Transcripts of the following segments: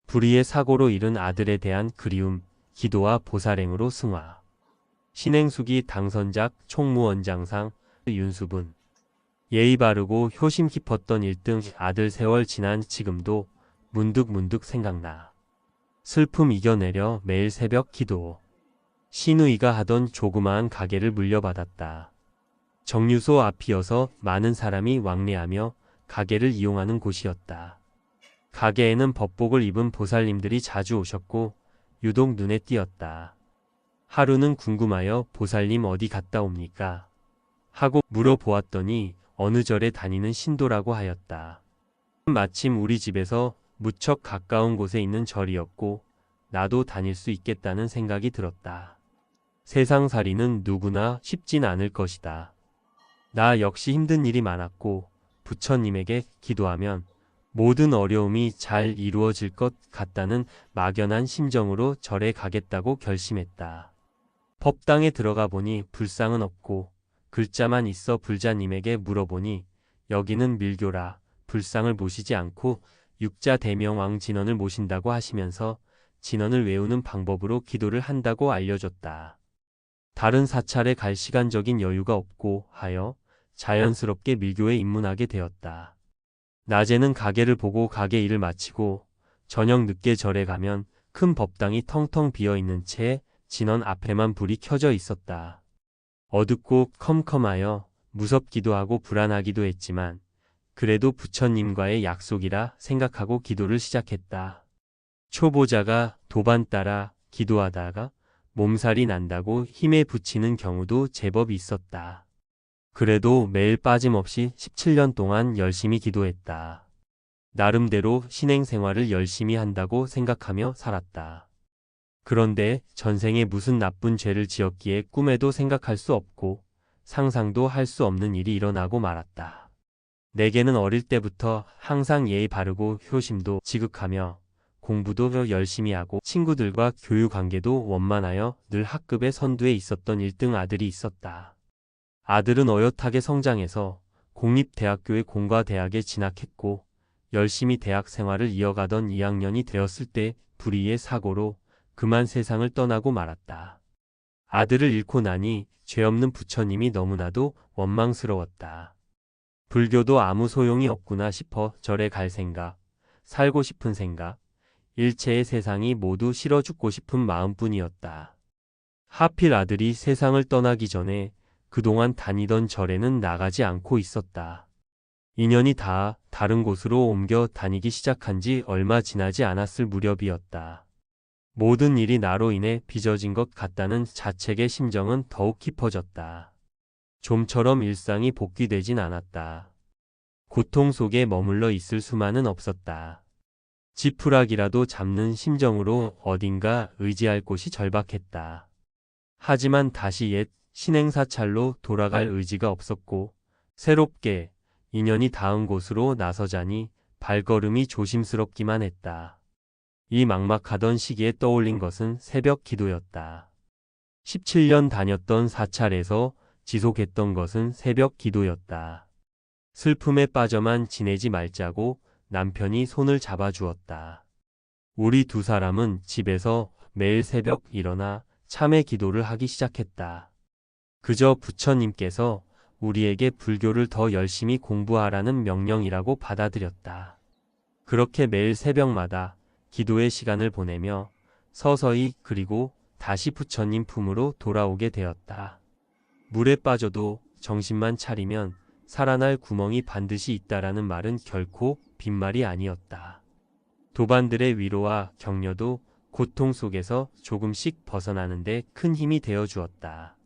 불의의 사고로 잃은 아들에 대한 그리움, 기도와 보살행으로 승화. 신행수기 당선작 총무원장상 윤수분. 예의 바르고 효심 깊었던 1등 아들 세월 지난 지금도 문득문득 생각나. 슬픔 이겨내려 매일 새벽 기도. 신우이가 하던 조그마한 가게를 물려받았다. 정류소 앞이어서 많은 사람이 왕래하며 가게를 이용하는 곳이었다. 가게에는 법복을 입은 보살님들이 자주 오셨고 유독 눈에 띄었다. 하루는 궁금하여 보살님 어디 갔다 옵니까? 하고 물어보았더니 어느 절에 다니는 신도라고 하였다. 마침 우리 집에서 무척 가까운 곳에 있는 절이었고 나도 다닐 수 있겠다는 생각이 들었다. 세상살이는 누구나 쉽진 않을 것이다. 나 역시 힘든 일이 많았고 부처님에게 기도하면 모든 어려움이 잘 이루어질 것 같다는 막연한 심정으로 절에 가겠다고 결심했다. 법당에 들어가 보니 불상은 없고 글자만 있어 불자님에게 물어보니 여기는 밀교라 불상을 모시지 않고 육자 대명왕 진언을 모신다고 하시면서 진언을 외우는 방법으로 기도를 한다고 알려줬다. 다른 사찰에 갈 시간적인 여유가 없고 하여 자연스럽게 밀교에 입문하게 되었다. 낮에는 가게를 보고 가게 일을 마치고 저녁 늦게 절에 가면 큰 법당이 텅텅 비어있는 채 진원 앞에만 불이 켜져 있었다. 어둡고 컴컴하여 무섭기도 하고 불안하기도 했지만 그래도 부처님과의 약속이라 생각하고 기도를 시작했다. 초보자가 도반 따라 기도하다가 몸살이 난다고 힘에 부치는 경우도 제법 있었다. 그래도 매일 빠짐없이 17년 동안 열심히 기도했다. 나름대로 신행생활을 열심히 한다고 생각하며 살았다. 그런데 전생에 무슨 나쁜 죄를 지었기에 꿈에도 생각할 수 없고 상상도 할 수 없는 일이 일어나고 말았다. 내게는 어릴 때부터 항상 예의 바르고 효심도 지극하며 공부도 열심히 하고 친구들과 교육 관계도 원만하여 늘 학급의 선두에 있었던 1등 아들이 있었다. 아들은 어엿하게 성장해서 공립대학교의 공과대학에 진학했고 열심히 대학 생활을 이어가던 2학년이 되었을 때 불의의 사고로 그만 세상을 떠나고 말았다. 아들을 잃고 나니 죄 없는 부처님이 너무나도 원망스러웠다. 불교도 아무 소용이 없구나 싶어 절에 갈 생각, 살고 싶은 생각, 일체의 세상이 모두 싫어 죽고 싶은 마음뿐이었다. 하필 아들이 세상을 떠나기 전에 그동안 다니던 절에는 나가지 않고 있었다. 인연이 다 다른 곳으로 옮겨 다니기 시작한 지 얼마 지나지 않았을 무렵이었다. 모든 일이 나로 인해 빚어진 것 같다는 자책의 심정은 더욱 깊어졌다. 좀처럼 일상이 복귀되진 않았다. 고통 속에 머물러 있을 수만은 없었다. 지푸라기라도 잡는 심정으로 어딘가 의지할 곳이 절박했다. 하지만 다시 옛 신행사찰로 돌아갈 의지가 없었고 새롭게 인연이 닿은 곳으로 나서자니 발걸음이 조심스럽기만 했다. 이 막막하던 시기에 떠올린 것은 새벽 기도였다. 17년 다녔던 사찰에서 지속했던 것은 새벽 기도였다. 슬픔에 빠져만 지내지 말자고 남편이 손을 잡아주었다. 우리 두 사람은 집에서 매일 새벽 일어나 참회 기도를 하기 시작했다. 그저 부처님께서 우리에게 불교를 더 열심히 공부하라는 명령이라고 받아들였다. 그렇게 매일 새벽마다 기도의 시간을 보내며 서서히 그리고 다시 부처님 품으로 돌아오게 되었다. 물에 빠져도 정신만 차리면 살아날 구멍이 반드시 있다라는 말은 결코 빈말이 아니었다. 도반들의 위로와 격려도 고통 속에서 조금씩 벗어나는데 큰 힘이 되어 주었다.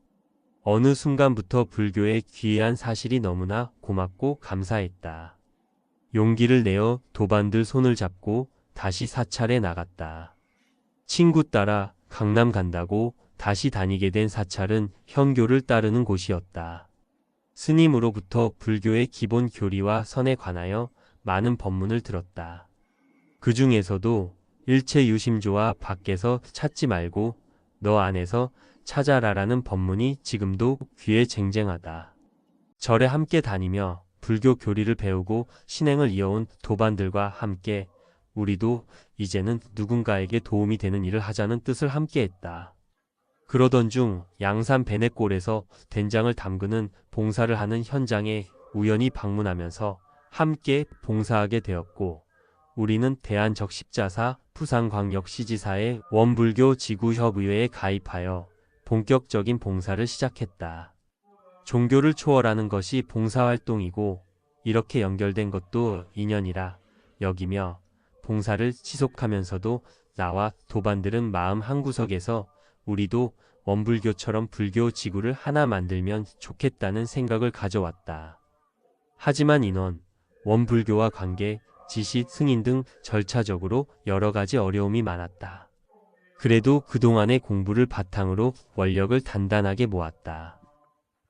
어느 순간부터 불교의 귀한 사실이 너무나 고맙고 감사했다. 용기를 내어 도반들 손을 잡고 다시 사찰에 나갔다. 친구 따라 강남 간다고 다시 다니게 된 사찰은 현교를 따르는 곳이었다. 스님으로부터 불교의 기본 교리와 선에 관하여 많은 법문을 들었다. 그 중에서도 일체 유심조와 밖에서 찾지 말고 너 안에서 찾아라라는 법문이 지금도 귀에 쟁쟁하다. 절에 함께 다니며 불교 교리를 배우고 신행을 이어온 도반들과 함께 우리도 이제는 누군가에게 도움이 되는 일을 하자는 뜻을 함께했다. 그러던 중 양산 베네골에서 된장을 담그는 봉사를 하는 현장에 우연히 방문하면서 함께 봉사하게 되었고, 우리는 대한적십자사 부산광역시지사의 원불교 지구협의회에 가입하여 본격적인 봉사를 시작했다. 종교를 초월하는 것이 봉사활동이고 이렇게 연결된 것도 인연이라 여기며 봉사를 지속하면서도 나와 도반들은 마음 한구석에서 우리도 원불교처럼 불교 지구를 하나 만들면 좋겠다는 생각을 가져왔다. 하지만 인원, 원불교와 관계, 지시, 승인 등 절차적으로 여러 가지 어려움이 많았다. 그래도 그동안의 공부를 바탕으로 원력을 단단하게 모았다.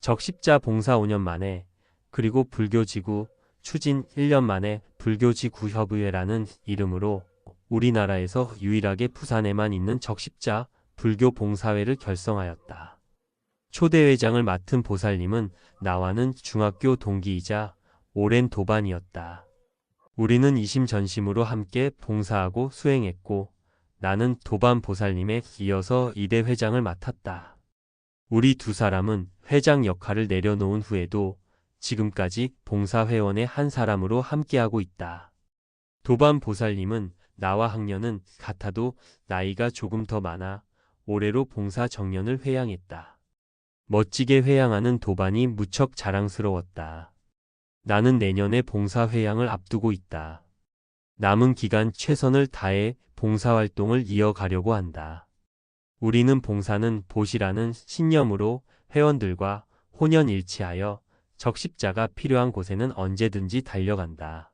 적십자 봉사 5년 만에, 그리고 불교지구 추진 1년 만에 불교지구협의회라는 이름으로 우리나라에서 유일하게 부산에만 있는 적십자 불교 봉사회를 결성하였다. 초대 회장을 맡은 보살님은 나와는 중학교 동기이자 오랜 도반이었다. 우리는 이심전심으로 함께 봉사하고 수행했고, 나는 도반 보살님에 이어서 이대 회장을 맡았다. 우리 두 사람은 회장 역할을 내려놓은 후에도 지금까지 봉사회원의 한 사람으로 함께하고 있다. 도반 보살님은 나와 학년은 같아도 나이가 조금 더 많아 올해로 봉사 정년을 회양했다. 멋지게 회양하는 도반이 무척 자랑스러웠다. 나는 내년에 봉사 회양을 앞두고 있다. 남은 기간 최선을 다해 봉사활동을 이어가려고 한다. 우리는 봉사는 보시라는 신념으로 회원들과 혼연일치하여 적십자가 필요한 곳에는 언제든지 달려간다.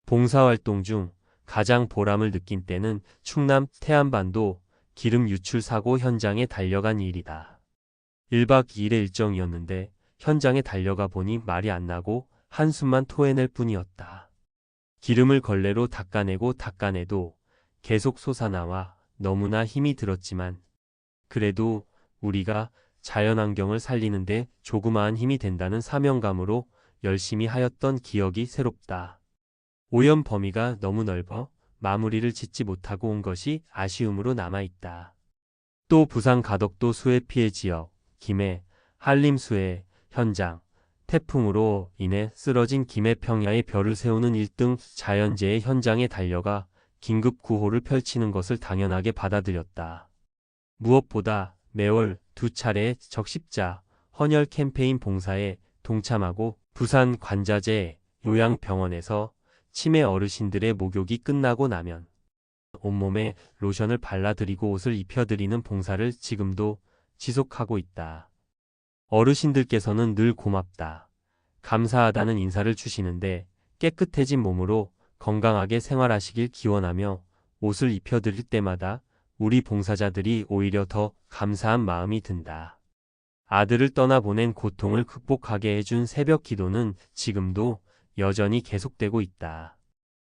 봉사활동 중 가장 보람을 느낀 때는 충남 태안반도 기름 유출 사고 현장에 달려간 일이다. 1박 2일의 일정이었는데 현장에 달려가 보니 말이 안 나고 한숨만 토해낼 뿐이었다. 기름을 걸레로 닦아내고 닦아내도 계속 솟아나와 너무나 힘이 들었지만 그래도 우리가 자연환경을 살리는데 조그마한 힘이 된다는 사명감으로 열심히 하였던 기억이 새롭다. 오염 범위가 너무 넓어 마무리를 짓지 못하고 온 것이 아쉬움으로 남아있다. 또 부산 가덕도 수해 피해 지역, 김해, 한림 수해 현장, 태풍으로 인해 쓰러진 김해 평야에 별을 세우는 1등 자연재해 현장에 달려가 긴급 구호를 펼치는 것을 당연하게 받아들였다. 무엇보다 매월 2차례의 적십자 헌혈 캠페인 봉사에 동참하고 부산 관자재 요양병원에서 치매 어르신들의 목욕이 끝나고 나면 온몸에 로션을 발라드리고 옷을 입혀드리는 봉사를 지금도 지속하고 있다. 어르신들께서는 늘 고맙다, 감사하다는 인사를 주시는데 깨끗해진 몸으로 건강하게 생활하시길 기원하며 옷을 입혀드릴 때마다 우리 봉사자들이 오히려 더 감사한 마음이 든다. 아들을 떠나보낸 고통을 극복하게 해준 새벽 기도는 지금도 여전히 계속되고 있다.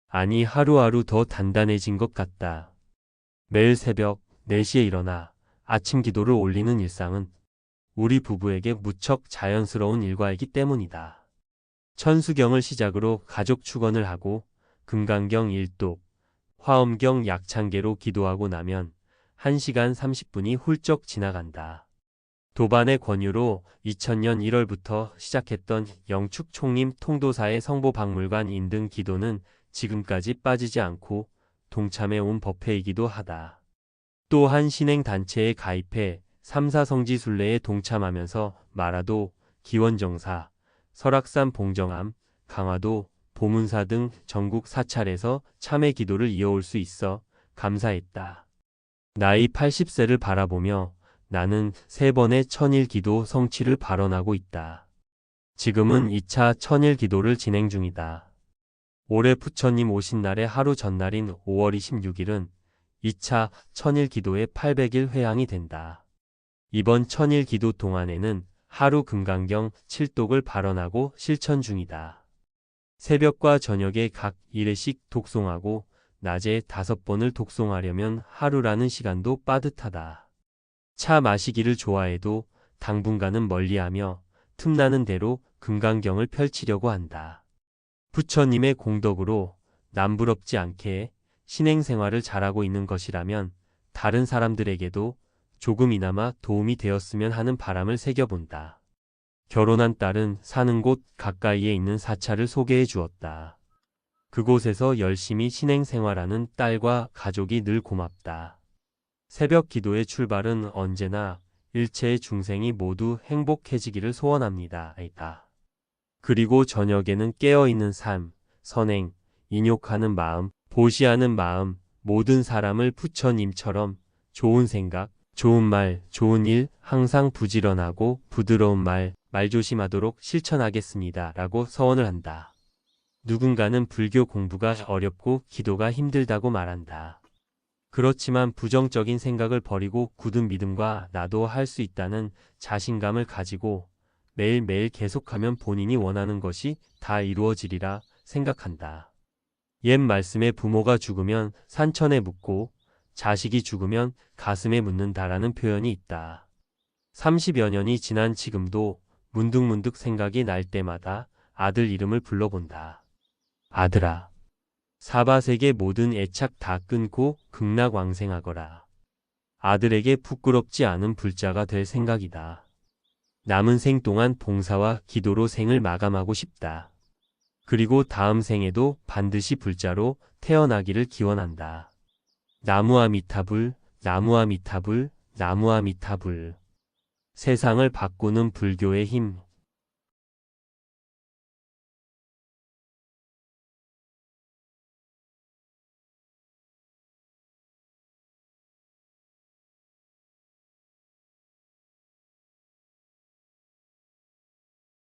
아니, 하루하루 더 단단해진 것 같다. 매일 새벽 4시에 일어나 아침 기도를 올리는 일상은 우리 부부에게 무척 자연스러운 일과이기 때문이다. 천수경을 시작으로 가족 축원을 하고 금강경 1독, 화엄경 약창계로 기도하고 나면 1시간 30분이 훌쩍 지나간다. 도반의 권유로 2000년 1월부터 시작했던 영축총림 통도사의 성보박물관 인등 기도는 지금까지 빠지지 않고 동참해 온 법회이기도 하다. 또한 신행단체에 가입해 삼사성지순례에 동참하면서 마라도, 기원정사, 설악산 봉정암, 강화도, 보문사 등 전국 사찰에서 참회 기도를 이어올 수 있어 감사했다. 나이 80세를 바라보며 나는 3번의 천일 기도 성취를 발언하고 있다. 지금은 2차 천일 기도를 진행 중이다. 올해 부처님 오신 날의 하루 전날인 5월 26일은 2차 천일 기도의 800일 회향이 된다. 이번 천일 기도 동안에는 하루 금강경 7독을 발언하고 실천 중이다. 새벽과 저녁에 각 1회씩 독송하고 낮에 5번을 독송하려면 하루라는 시간도 빠듯하다. 차 마시기를 좋아해도 당분간은 멀리하며 틈나는 대로 금강경을 펼치려고 한다. 부처님의 공덕으로 남부럽지 않게 신행생활을 잘하고 있는 것이라면 다른 사람들에게도 조금이나마 도움이 되었으면 하는 바람을 새겨본다. 결혼한 딸은 사는 곳 가까이에 있는 사찰을 소개해 주었다. 그곳에서 열심히 신행생활하는 딸과 가족이 늘 고맙다. 새벽 기도의 출발은 언제나 일체의 중생이 모두 행복해지기를 소원합니다. 그리고 저녁에는 깨어있는 삶, 선행, 인욕하는 마음, 보시하는 마음, 모든 사람을 부처님처럼 좋은 생각, 좋은 말, 좋은 일, 항상 부지런하고 부드러운 말 조심하도록 실천하겠습니다. 라고 서원을 한다. 누군가는 불교 공부가 어렵고 기도가 힘들다고 말한다. 그렇지만 부정적인 생각을 버리고 굳은 믿음과 나도 할 수 있다는 자신감을 가지고 매일매일 계속하면 본인이 원하는 것이 다 이루어지리라 생각한다. 옛 말씀에 부모가 죽으면 산천에 묻고 자식이 죽으면 가슴에 묻는다라는 표현이 있다. 30여 년이 지난 지금도 문득문득 생각이 날 때마다 아들 이름을 불러본다. 아들아, 사바세계 모든 애착 다 끊고 극락왕생하거라. 아들에게 부끄럽지 않은 불자가 될 생각이다. 남은 생 동안 봉사와 기도로 생을 마감하고 싶다. 그리고 다음 생에도 반드시 불자로 태어나기를 기원한다. 나무아미타불, 나무아미타불, 나무아미타불. 세상을 바꾸는 불교의 힘.